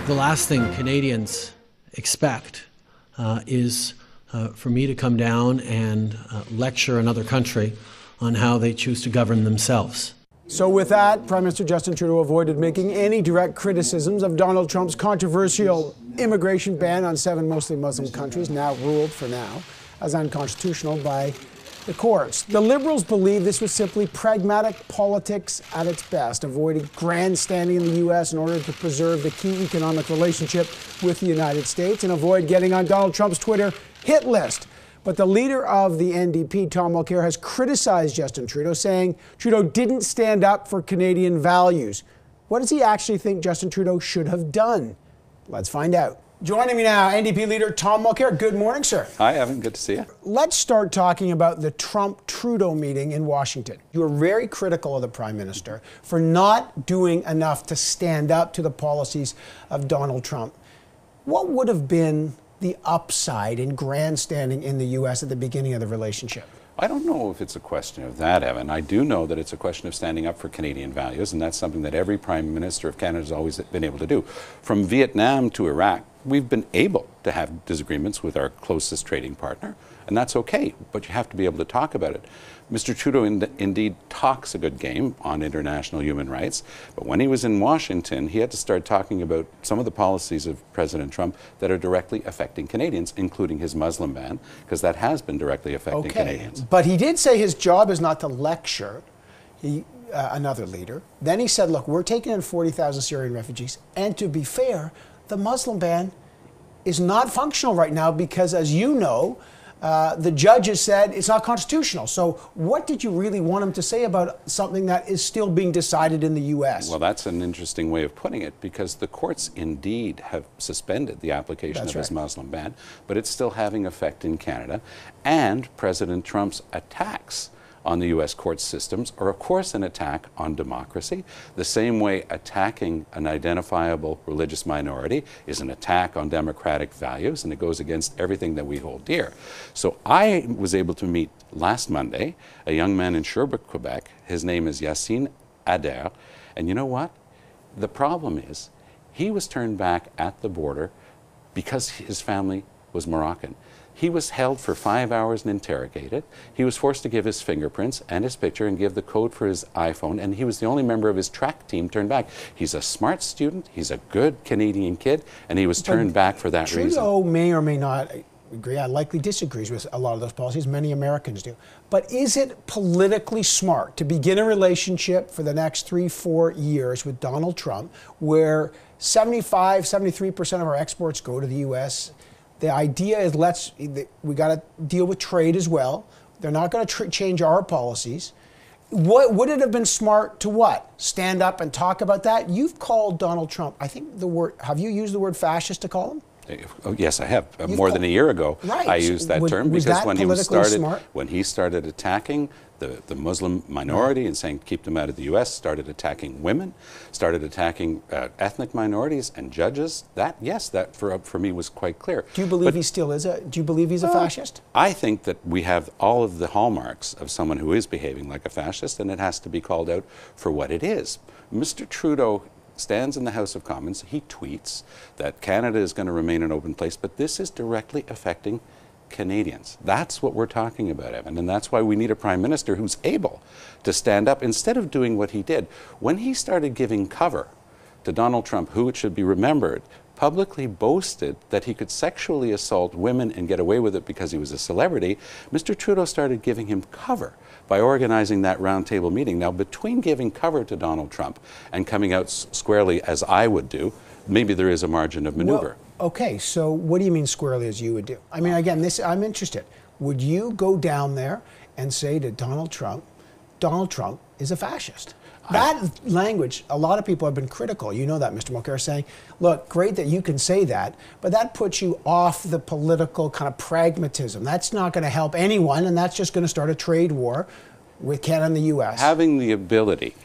The last thing Canadians expect is for me to come down and lecture another country on how they choose to govern themselves. So with that, Prime Minister Justin Trudeau avoided making any direct criticisms of Donald Trump's controversial immigration ban on 7 mostly Muslim countries, now ruled for now as unconstitutional by the courts. The Liberals believe this was simply pragmatic politics at its best, avoiding grandstanding in the U.S. in order to preserve the key economic relationship with the United States and avoid getting on Donald Trump's Twitter hit list. But the leader of the NDP, Tom Mulcair, has criticized Justin Trudeau, saying Trudeau didn't stand up for Canadian values. What does he actually think Justin Trudeau should have done? Let's find out. Joining me now, NDP Leader Tom Mulcair. Good morning, sir. Hi, Evan. Good to see you. Let's start talking about the Trump-Trudeau meeting in Washington. You were very critical of the Prime Minister for not doing enough to stand up to the policies of Donald Trump. What would have been the upside in grandstanding in the U.S. at the beginning of the relationship? I don't know if it's a question of that, Evan. I do know that it's a question of standing up for Canadian values, and that's something that every Prime Minister of Canada has always been able to do. From Vietnam to Iraq, we've been able to have disagreements with our closest trading partner, and that's okay, but you have to be able to talk about it. Mr. Trudeau indeed talks a good game on international human rights, but when he was in Washington, he had to start talking about some of the policies of President Trump that are directly affecting Canadians, including his Muslim ban, because that has been directly affecting Canadians. But he did say his job is not to lecture another leader. Then he said, look, we're taking in 40,000 Syrian refugees, and to be fair, the Muslim ban is not functional right now because, as you know, the judges said it's not constitutional. So what did you really want him to say about something that is still being decided in the U.S.? Well, that's an interesting way of putting it, because the courts indeed have suspended the application of his Muslim ban, but it's still having effect in Canada. And President Trump's attacks on the U.S. court systems are, of course, an attack on democracy. The same way attacking an identifiable religious minority is an attack on democratic values, and it goes against everything that we hold dear. So I was able to meet last Monday a young man in Sherbrooke, Quebec. His name is Yassine Adair, and you know what? The problem is he was turned back at the border because his family was Moroccan. He was held for 5 hours and interrogated. He was forced to give his fingerprints and his picture and give the code for his iPhone, and he was the only member of his track team turned back. He's a smart student, he's a good Canadian kid, and he was turned back for that reason. Trudeau may or may not agree, I likely disagrees with a lot of those policies, many Americans do. But is it politically smart to begin a relationship for the next 3-4 years with Donald Trump, where 73% of our exports go to the U.S.? The idea is we got to deal with trade as well. They're not going to change our policies. What would it have been smart to what? Stand up and talk about that? You've called Donald Trump, I think have you used the word fascist to call him? Oh, yes, I have. More than a year ago, I used that term because when he started attacking the Muslim minority and saying keep them out of the U.S., started attacking women, started attacking ethnic minorities and judges. That for me was quite clear. Do you believe he still is do you believe he's a fascist? I think that we have all of the hallmarks of someone who is behaving like a fascist, and it has to be called out for what it is. Mr. Trudeau stands in the House of Commons, he tweets that Canada is going to remain an open place, but this is directly affecting Canadians. That's what we're talking about, Evan, and that's why we need a Prime Minister who's able to stand up instead of doing what he did. When he started giving cover to Donald Trump, who, it should be remembered, publicly boasted that he could sexually assault women and get away with it because he was a celebrity, Mr. Trudeau started giving him cover by organizing that roundtable meeting. Now, between giving cover to Donald Trump and coming out squarely, as I would do, maybe there is a margin of maneuver. Well, okay, so what do you mean squarely as you would do? I mean, again, I'm interested. Would you go down there and say to Donald Trump is a fascist? That language, a lot of people have been critical. You know that, Mr. Mulcair, saying, look, great that you can say that, but that puts you off the political kind of pragmatism. That's not going to help anyone, and that's just going to start a trade war with Canada and the U.S. Having the ability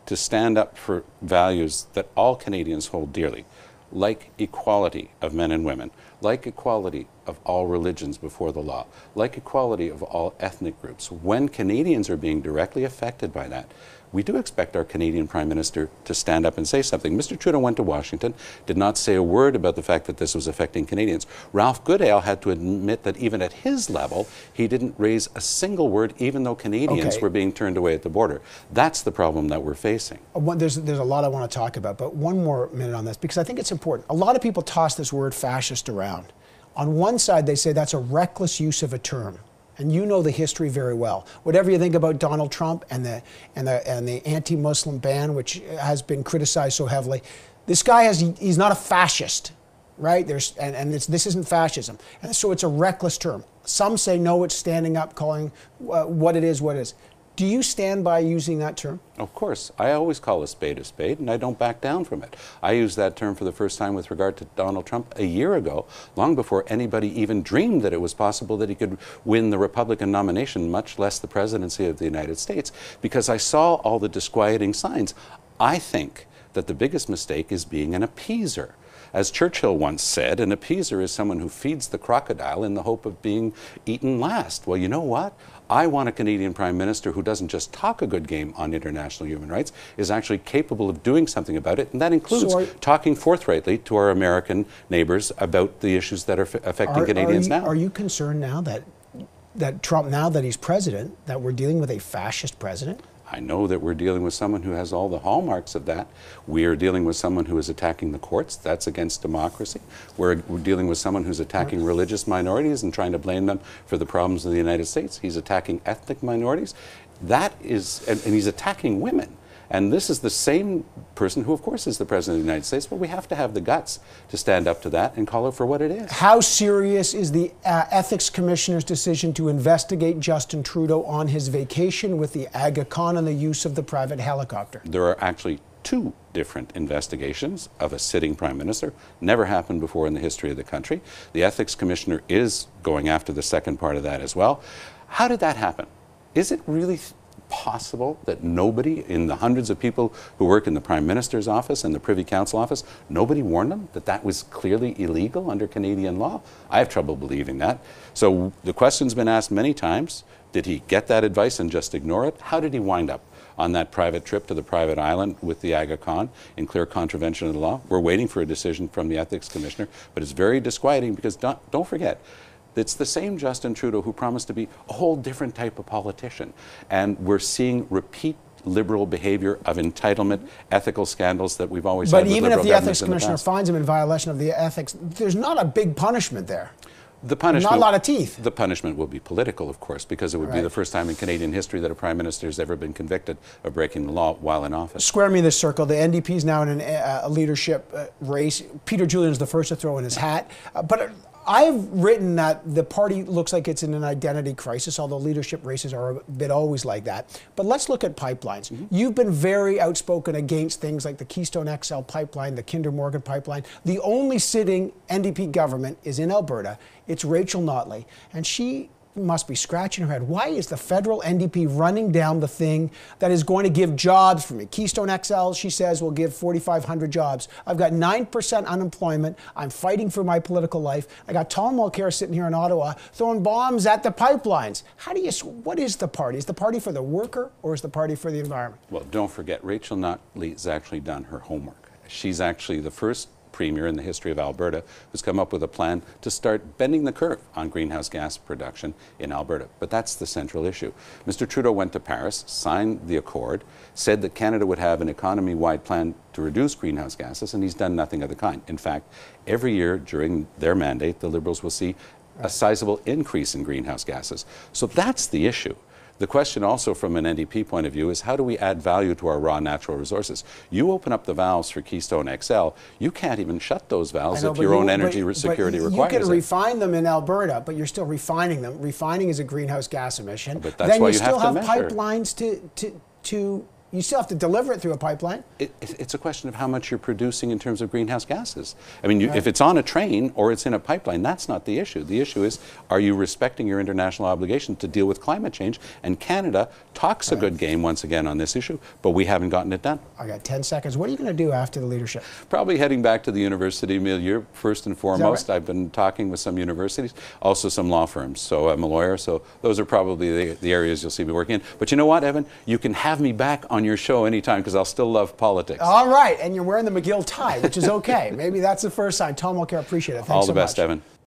to stand up for values that all Canadians hold dearly, like equality of men and women, like equality of all religions before the law, like equality of all ethnic groups. When Canadians are being directly affected by that, we do expect our Canadian Prime Minister to stand up and say something. Mr. Trudeau went to Washington, did not say a word about the fact that this was affecting Canadians. Ralph Goodale had to admit that even at his level, he didn't raise a single word, even though Canadians were being turned away at the border. That's the problem that we're facing. There's a lot I want to talk about, but one more minute on this, because I think it's important. A lot of people toss this word fascist around. On one side, they say that's a reckless use of a term. And you know the history very well. Whatever you think about Donald Trump and the anti-Muslim ban, which has been criticized so heavily, this guy he's not a fascist, right? This isn't fascism, and so it's a reckless term. Some say no, it's standing up, calling what it is what it is. Do you stand by using that term? Of course. I always call a spade, and I don't back down from it. I used that term for the first time with regard to Donald Trump a year ago, long before anybody even dreamed that it was possible that he could win the Republican nomination, much less the presidency of the United States, because I saw all the disquieting signs. I think that the biggest mistake is being an appeaser. As Churchill once said, an appeaser is someone who feeds the crocodile in the hope of being eaten last. Well, you know what? I want a Canadian Prime Minister who doesn't just talk a good game on international human rights, is actually capable of doing something about it, and that includes talking forthrightly to our American neighbors about the issues that are affecting Canadians now. Are you concerned now that Trump, now that he's president, that we're dealing with a fascist president? I know that we're dealing with someone who has all the hallmarks of that. We are dealing with someone who is attacking the courts. That's against democracy. We're dealing with someone who's attacking religious minorities and trying to blame them for the problems of the United States. He's attacking ethnic minorities. That is, and he's attacking women. And this is the same person who, of course, is the President of the United States, but we have to have the guts to stand up to that and call it for what it is. How serious is the Ethics Commissioner's decision to investigate Justin Trudeau on his vacation with the Aga Khan and the use of the private helicopter? There are actually two different investigations of a sitting Prime Minister. Never happened before in the history of the country. The Ethics Commissioner is going after the second part of that as well. How did that happen? Is it really possible that nobody, in the hundreds of people who work in the Prime Minister's office and the Privy Council office, nobody warned them that that was clearly illegal under Canadian law? I have trouble believing that. So the question's been asked many times. Did he get that advice and just ignore it? How did he wind up on that private trip to the private island with the Aga Khan in clear contravention of the law? We're waiting for a decision from the Ethics Commissioner, but it's very disquieting because don't forget, it's the same Justin Trudeau who promised to be a whole different type of politician. And we're seeing repeat liberal behavior of entitlement, ethical scandals that we've always had with liberal governments. But even if the Ethics Commissioner finds him in violation of the ethics, there's not a big punishment there. The punishment, not a lot of teeth. The punishment will be political, of course, because it would be the first time in Canadian history that a Prime Minister has ever been convicted of breaking the law while in office. Square me this circle. The NDP is now in a leadership race. Peter Julian is the first to throw in his hat. But I've written that the party looks like it's in an identity crisis, although leadership races are a bit always like that. But let's look at pipelines. You've been very outspoken against things like the Keystone XL pipeline, the Kinder Morgan pipeline. The only sitting NDP government is in Alberta. It's Rachel Notley, and she must be scratching her head. Why is the federal NDP running down the thing that is going to give jobs for me? Keystone XL, she says, will give 4,500 jobs. I've got 9% unemployment. I'm fighting for my political life. I got Tom Mulcair sitting here in Ottawa throwing bombs at the pipelines. What is the party? Is the party for the worker or is the party for the environment? Well, don't forget, Rachel Notley has actually done her homework. She's actually the first Premier in the history of Alberta who's come up with a plan to start bending the curve on greenhouse gas production in Alberta. But that's the central issue. Mr. Trudeau went to Paris, signed the accord, said that Canada would have an economy-wide plan to reduce greenhouse gases, and he's done nothing of the kind. In fact, every year during their mandate, the Liberals will see a sizable increase in greenhouse gases. So that's the issue. The question also from an NDP point of view is how do we add value to our raw natural resources? You open up the valves for Keystone XL, you can't even shut those valves if your own energy security requires it. You can refine them in Alberta, but you're still refining them. Refining is a greenhouse gas emission. But that's why you have to measure. Then you still have pipelines to you still have to deliver it through a pipeline. It's a question of how much you're producing in terms of greenhouse gases. I mean, if it's on a train or it's in a pipeline, that's not the issue. The issue is, are you respecting your international obligation to deal with climate change? And Canada talks a good game once again on this issue, but we haven't gotten it done. I got 10 seconds. What are you going to do after the leadership? Probably heading back to the university milieu, first and foremost. I've been talking with some universities, also some law firms. So I'm a lawyer, so those are probably the areas you'll see me working in. But you know what, Evan? You can have me back on on your show anytime because I'll still love politics. All right, and you're wearing the McGill tie, which is okay. Maybe that's the first sign. Tom Mulcair, appreciate it. Thanks All the so best, much. Evan.